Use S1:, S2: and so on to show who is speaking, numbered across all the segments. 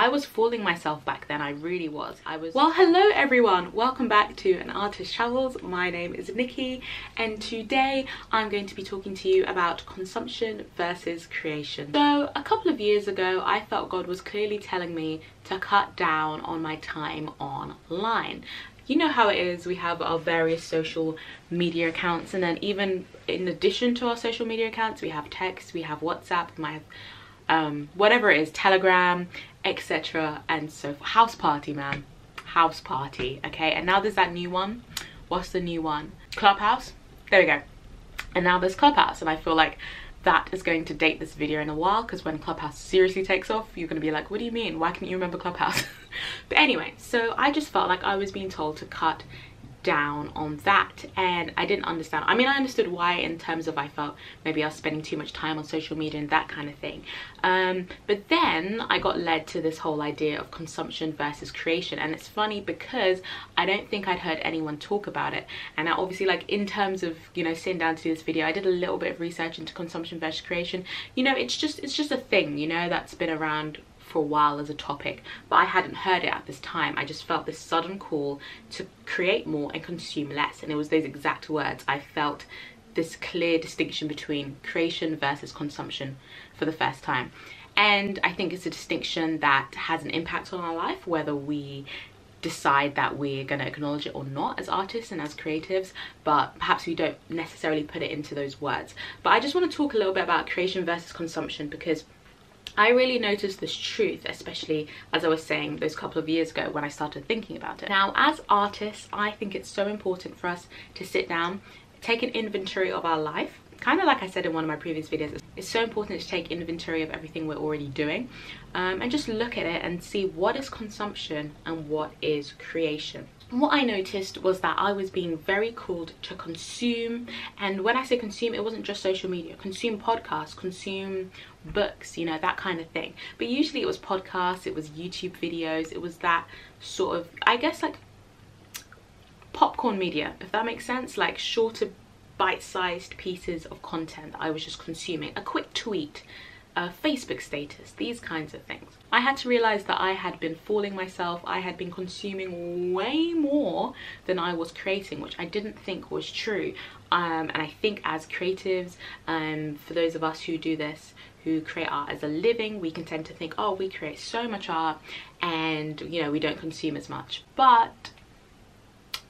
S1: I was fooling myself back then. I really was. Well, hello everyone. Welcome back to An Artist Travels. My name is Nikki, and today I'm going to be talking to you about consumption versus creation. So a couple of years ago, I felt God was clearly telling me to cut down on my time online. You know how it is, we have our various social media accounts, and then even in addition to our social media accounts, we have text, we have WhatsApp, we might have whatever it is, Telegram, etc. And so house party, man, house party. Okay, and now there's that new one. What's the new one? Clubhouse. There we go. And now there's Clubhouse, and I feel like that is going to date this video in a while, because when Clubhouse seriously takes off, you're going to be like, what do you mean, why can't you remember Clubhouse? But anyway, so I just felt like I was being told to cut down on that, and I didn't understand. I mean, I understood why, in terms of I felt maybe I was spending too much time on social media and that kind of thing, but then I got led to this whole idea of consumption versus creation. And it's funny because I don't think I'd heard anyone talk about it, and I obviously, like, in terms of, you know, sitting down to do this video, I did a little bit of research into consumption versus creation. You know, it's just a thing, you know, that's been around for a while as a topic, but I hadn't heard it at this time. I just felt this sudden call to create more and consume less, and it was those exact words. I felt this clear distinction between creation versus consumption for the first time, and I think it's a distinction that has an impact on our life, whether we decide that we're going to acknowledge it or not as artists and as creatives, but perhaps we don't necessarily put it into those words. But I just want to talk a little bit about creation versus consumption, because I really noticed this truth, especially as I was saying those couple of years ago when I started thinking about it. Now, as artists, I think it's so important for us to sit down, take an inventory of our life. Kind of like I said in one of my previous videos, it's so important to take inventory of everything we're already doing, and just look at it and see what is consumption and what is creation. And what I noticed was that I was being very called to consume, and when I say consume, it wasn't just social media. Consume podcasts, consume books, you know, that kind of thing. But usually it was podcasts, it was YouTube videos, it was that sort of, I guess, like popcorn media, if that makes sense, like shorter bite-sized pieces of content I was just consuming. A quick tweet, a Facebook status, these kinds of things. I had to realize that I had been fooling myself. I had been consuming way more than I was creating, which I didn't think was true. And I think as creatives, for those of us who do this, who create art as a living, we can tend to think, oh, we create so much art and, you know, we don't consume as much. But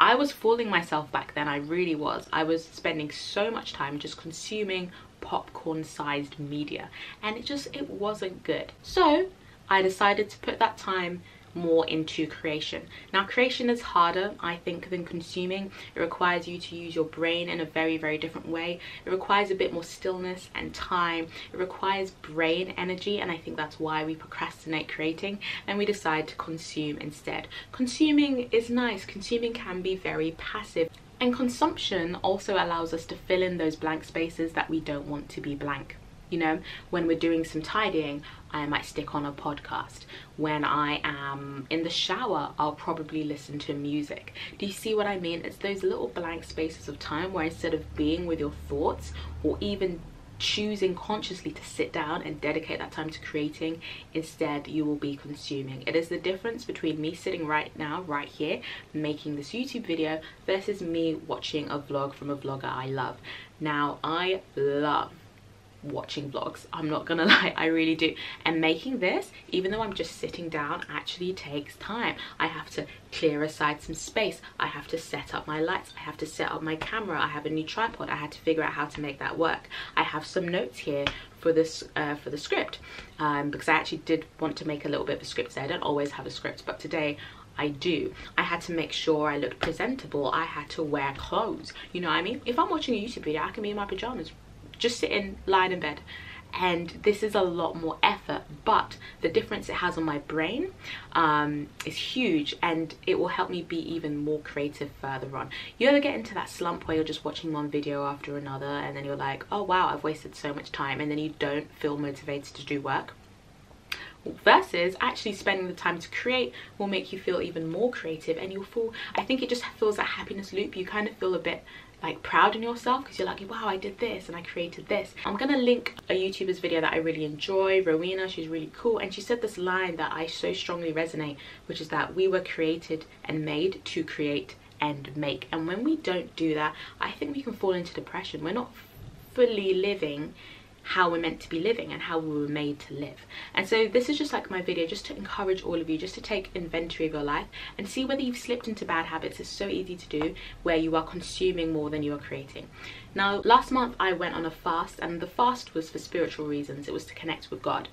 S1: I was fooling myself back then. I really was. I was spending so much time just consuming popcorn-sized media, and it wasn't good. So I decided to put that time more into creation. Now, creation is harder, I think, than consuming. It requires you to use your brain in a very, very different way. It requires a bit more stillness and time. It requires brain energy, and I think that's why we procrastinate creating and we decide to consume instead. Consuming is nice. Consuming can be very passive. And consumption also allows us to fill in those blank spaces that we don't want to be blank. You know, when we're doing some tidying, I might stick on a podcast. When I am in the shower, I'll probably listen to music. Do you see what I mean? It's those little blank spaces of time where instead of being with your thoughts, or even choosing consciously to sit down and dedicate that time to creating, instead you will be consuming. It is the difference between me sitting right now, right here, making this YouTube video, versus me watching a vlog from a vlogger I love. Now, I love watching vlogs, I'm not gonna lie, I really do, and making this, even though I'm just sitting down, actually takes time. I have to clear aside some space, I have to set up my lights, I have to set up my camera, I have a new tripod, I had to figure out how to make that work. I have some notes here for this for the script, because I actually did want to make a little bit of a script today. I don't always have a script, but today I do. I had to make sure I looked presentable. I had to wear clothes, you know what I mean? If I'm watching a YouTube video, I can be in my pajamas, just sitting, lying in bed, and this is a lot more effort, but the difference it has on my brain is huge, and it will help me be even more creative further on. You ever get into that slump where you're just watching one video after another, and then you're like, oh wow, I've wasted so much time, and then you don't feel motivated to do work? versus actually spending the time to create will make you feel even more creative, and you'll feel, I think it just fills that happiness loop. You kind of feel a bit like proud in yourself because you're like, wow, I did this and I created this. I'm gonna link a YouTuber's video that I really enjoy, Rowena. She's really cool, and she said this line that I so strongly resonate, which is that we were created and made to create and make. And when we don't do that, I think we can fall into depression. We're not fully living how we're meant to be living and how we were made to live. And so this is just like my video, just to encourage all of you just to take inventory of your life and see whether you've slipped into bad habits. It's so easy to do, where you are consuming more than you are creating. Now, last month I went on a fast, and the fast was for spiritual reasons. It was to connect with God.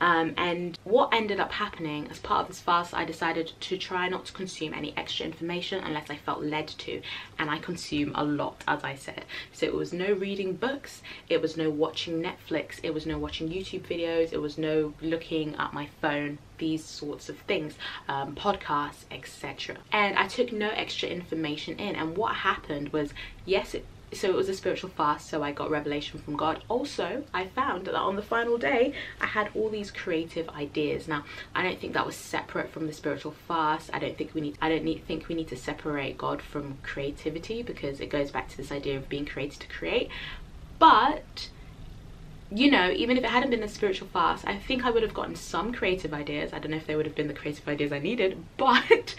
S1: And what ended up happening as part of this fast, I decided to try not to consume any extra information unless I felt led to, and I consume a lot, as I said. So it was no reading books, it was no watching Netflix, it was no watching YouTube videos, it was no looking at my phone, these sorts of things, podcasts, etc. And I took no extra information in. And what happened was, yes, so it was a spiritual fast, so I got revelation from God. Also, I found that on the final day I had all these creative ideas. Now, I don't think that was separate from the spiritual fast. I don't think we need to separate God from creativity, because it goes back to this idea of being created to create. But you know, even if it hadn't been a spiritual fast, I think I would have gotten some creative ideas. I don't know if they would have been the creative ideas I needed, but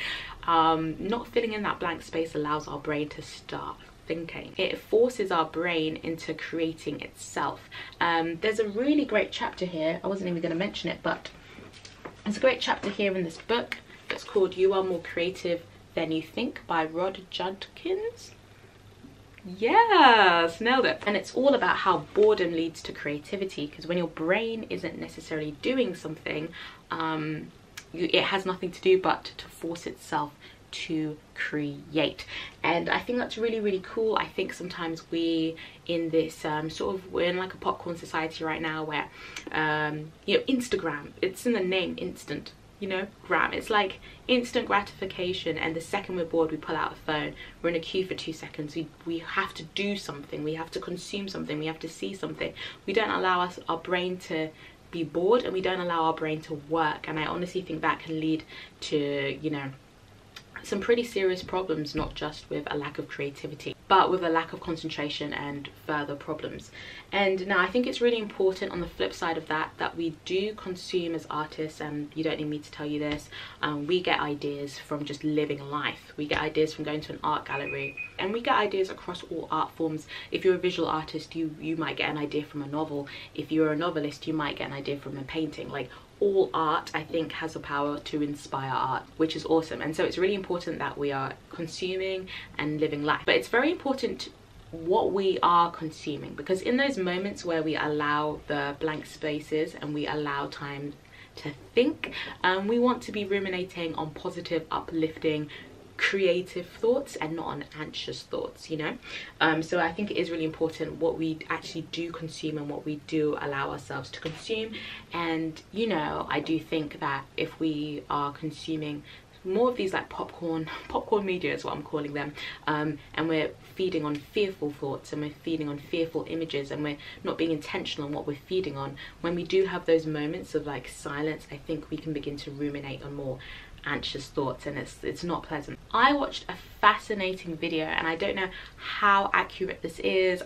S1: not filling in that blank space allows our brain to start thinking. It forces our brain into creating itself. There's a really great chapter here. I wasn't even going to mention it, but there's a great chapter here in this book. It's called You Are More Creative Than You Think by Rod Judkins. Yes, nailed it. And it's all about how boredom leads to creativity, because when your brain isn't necessarily doing something, it has nothing to do but to force itself to create. And I think that's really, really cool. I think sometimes we in this we're in like a popcorn society right now, where you know, Instagram, it's in the name, instant, you know, gram, it's like instant gratification, and the second we're bored we pull out a phone. We're in a queue for 2 seconds. We have to do something, we have to consume something, we have to see something. We don't allow our brain to be bored, and we don't allow our brain to work. And I honestly think that can lead to, you know, some pretty serious problems, not just with a lack of creativity, but with a lack of concentration and further problems. And now I think it's really important on the flip side of that, that we do consume as artists, and you don't need me to tell you this, we get ideas from just living life. We get ideas from going to an art gallery, and we get ideas across all art forms. If you're a visual artist, you might get an idea from a novel. If you're a novelist, you might get an idea from a painting. Like, all art, I think, has the power to inspire art, which is awesome. And so it's really important that we are consuming and living life. But it's very important what we are consuming, because in those moments where we allow the blank spaces and we allow time to think, we want to be ruminating on positive, uplifting, creative thoughts and not on anxious thoughts, you know. So I think it is really important what we actually do consume and what we do allow ourselves to consume. And you know, I do think that if we are consuming more of these like popcorn media is what I'm calling them, and we're feeding on fearful thoughts, and we're feeding on fearful images, and we're not being intentional on what we're feeding on, when we do have those moments of like silence, I think we can begin to ruminate on more anxious thoughts, and it's not pleasant. I watched a fascinating video, and I don't know how accurate this is.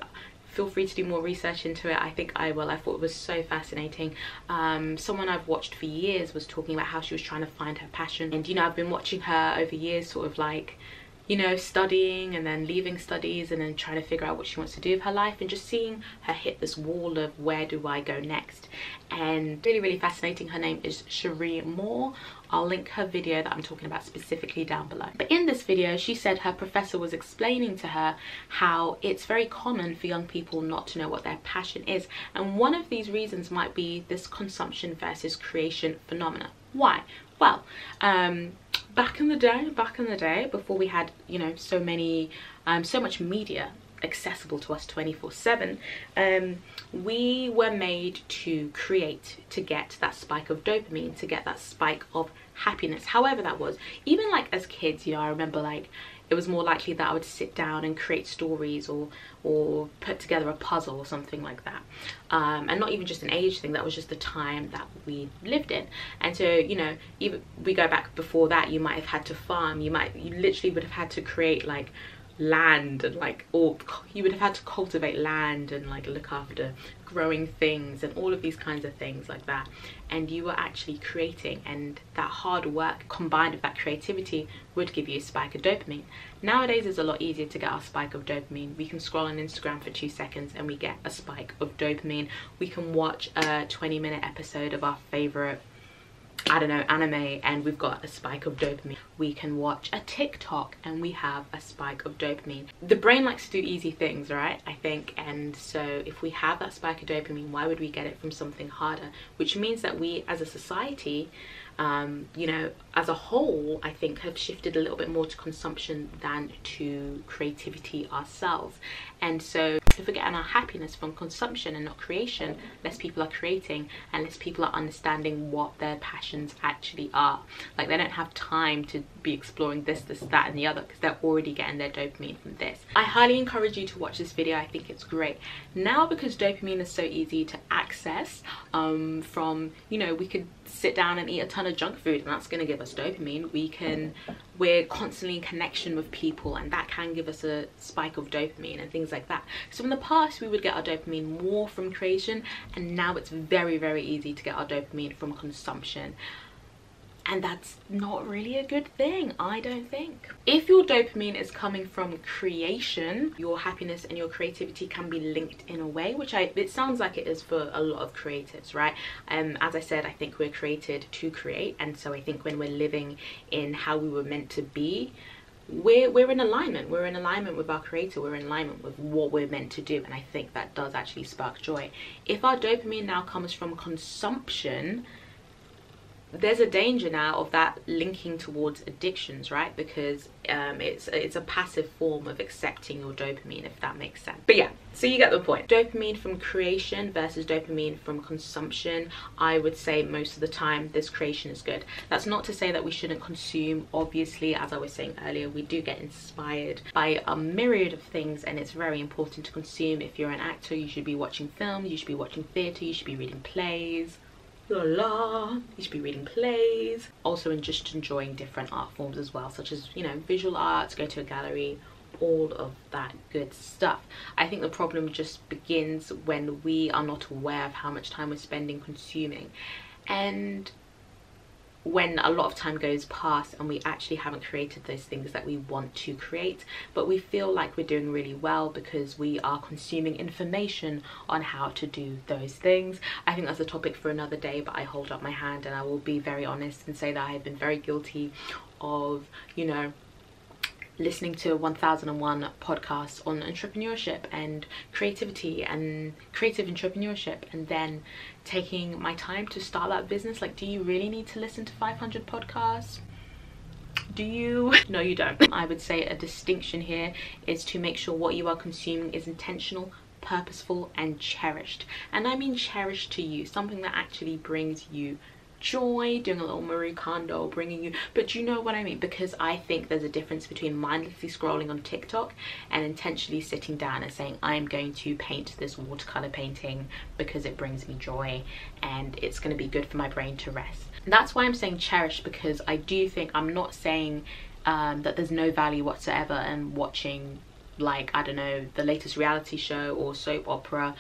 S1: Feel free to do more research into it. I think I will. I thought it was so fascinating. Someone I've watched for years was talking about how she was trying to find her passion, and you know, I've been watching her over years, sort of like, you know, studying and then leaving studies and then trying to figure out what she wants to do with her life, and just seeing her hit this wall of where do I go next. And really, really fascinating. Her name is Cherie Moore. I'll link her video that I'm talking about specifically down below. But in this video, she said her professor was explaining to her how it's very common for young people not to know what their passion is, and one of these reasons might be this consumption versus creation phenomena. Why? Well, back in the day, before we had, you know, so much media accessible to us 24/7, we were made to create, to get that spike of dopamine, to get that spike of happiness, however that was. Even like as kids, you know, I remember like it was more likely that I would sit down and create stories or put together a puzzle or something like that. And not even just an age thing, that was just the time that we lived in. And so, you know, even we go back before that, you might have had to farm, you literally would have had to create like land and like, or you would have had to cultivate land and like look after growing things and all of these kinds of things like that, and you were actually creating, and that hard work combined with that creativity would give you a spike of dopamine. Nowadays it's a lot easier to get our spike of dopamine. We can scroll on Instagram for 2 seconds and we get a spike of dopamine. We can watch a 20-minute episode of our favorite, I don't know, anime, and we've got a spike of dopamine. We can watch a TikTok and we have a spike of dopamine. The brain likes to do easy things, right, I think, and so if we have that spike of dopamine, why would we get it from something harder? Which means that we as a society, you know, as a whole, I think have shifted a little bit more to consumption than to creativity ourselves. And so if we're getting our happiness from consumption and not creation, less people are creating and less people are understanding what their passions actually are. Like, they don't have time to be exploring this, that and the other, because they're already getting their dopamine from this. I highly encourage you to watch this video. I think it's great. Now, because dopamine is so easy to access, from, you know, we could sit down and eat a ton of junk food and that's going to give us dopamine. We're constantly in connection with people and that can give us a spike of dopamine and things like that. So in the past we would get our dopamine more from creation, and now it's very, very easy to get our dopamine from consumption. And that's not really a good thing, I don't think. If your dopamine is coming from creation, your happiness and your creativity can be linked in a way, which it sounds like it is for a lot of creatives, right? As I said, I think we're created to create, and so I think when we're living in how we were meant to be, we're in alignment. We're in alignment with our creator. We're in alignment with what we're meant to do, and I think that does actually spark joy. If our dopamine now comes from consumption, there's a danger now of that linking towards addictions, right? Because it's a passive form of accepting your dopamine, if that makes sense. But yeah, so you get the point. Dopamine from creation versus dopamine from consumption, I would say most of the time this creation is good. That's not to say that we shouldn't consume. Obviously, as I was saying earlier, we do get inspired by a myriad of things, and it's very important to consume. If you're an actor, you should be watching films, you should be watching theatre, you should be reading plays. You should be reading plays. Also, and just enjoying different art forms as well, such as, you know, visual arts, go to a gallery, all of that good stuff. I think the problem just begins when we are not aware of how much time we're spending consuming, and when a lot of time goes past and we actually haven't created those things that we want to create, but we feel like we're doing really well because we are consuming information on how to do those things. I think that's a topic for another day, but I hold up my hand and I will be very honest and say that I have been very guilty of, you know, listening to 1001 podcasts on entrepreneurship and creativity and creative entrepreneurship, and then taking my time to start that business. Like, do you really need to listen to 500 podcasts? Do you? No, you don't. I would say a distinction here is to make sure what you are consuming is intentional, purposeful and cherished. And I mean cherished to you, something that actually brings you joy, doing a little Marie Kondo, bringing you, but you know what I mean, because I think there's a difference between mindlessly scrolling on TikTok and intentionally sitting down and saying, I'm going to paint this watercolor painting because it brings me joy and it's going to be good for my brain to rest. And that's why I'm saying cherish, because I do think, I'm not saying that there's no value whatsoever in watching, like, I don't know, the latest reality show or soap opera.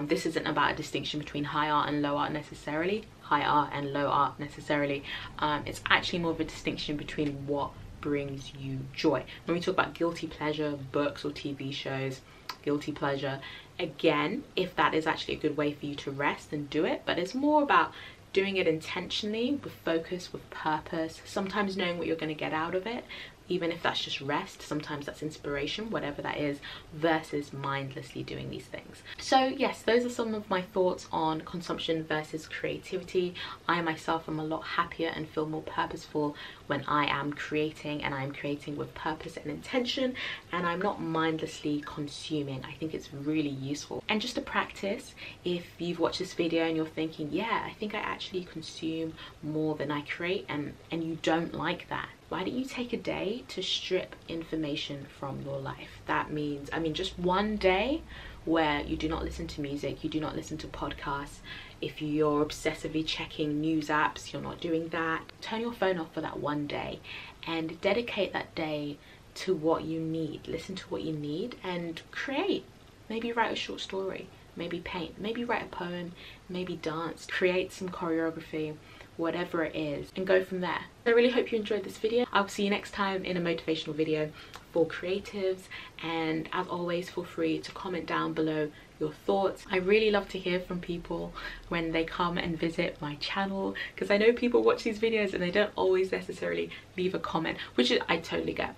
S1: This isn't about a distinction between high art and low art necessarily. It's actually more of a distinction between what brings you joy. When we talk about guilty pleasure, books or TV shows, guilty pleasure, again, if that is actually a good way for you to rest, then do it, but it's more about doing it intentionally, with focus, with purpose, sometimes knowing what you're going to get out of it, even if that's just rest, sometimes that's inspiration, whatever that is, versus mindlessly doing these things. So yes, those are some of my thoughts on consumption versus creativity. I myself am a lot happier and feel more purposeful when I am creating, and I'm creating with purpose and intention, and I'm not mindlessly consuming. I think it's really useful. And just a practice, if you've watched this video and you're thinking, yeah, I think I actually consume more than I create, and you don't like that, why don't you take a day to strip information from your life? That means, I mean, just one day where you do not listen to music, you do not listen to podcasts. If you're obsessively checking news apps, you're not doing that. Turn your phone off for that one day and dedicate that day to what you need. Listen to what you need and create. Maybe write a short story, maybe paint, maybe write a poem, maybe dance, create some choreography, whatever it is, and go from there. I really hope you enjoyed this video. I'll see you next time in a motivational video for creatives, and as always, feel free to comment down below your thoughts. I really love to hear from people when they come and visit my channel, because I know people watch these videos and they don't always necessarily leave a comment, which I totally get,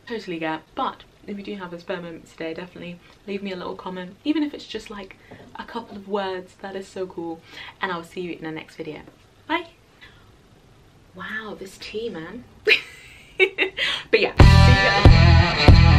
S1: but if you do have a spare moment today, definitely leave me a little comment, even if it's just like a couple of words. That is so cool. And I'll see you in the next video. Bye. Wow, this tea, man. But yeah, see you at the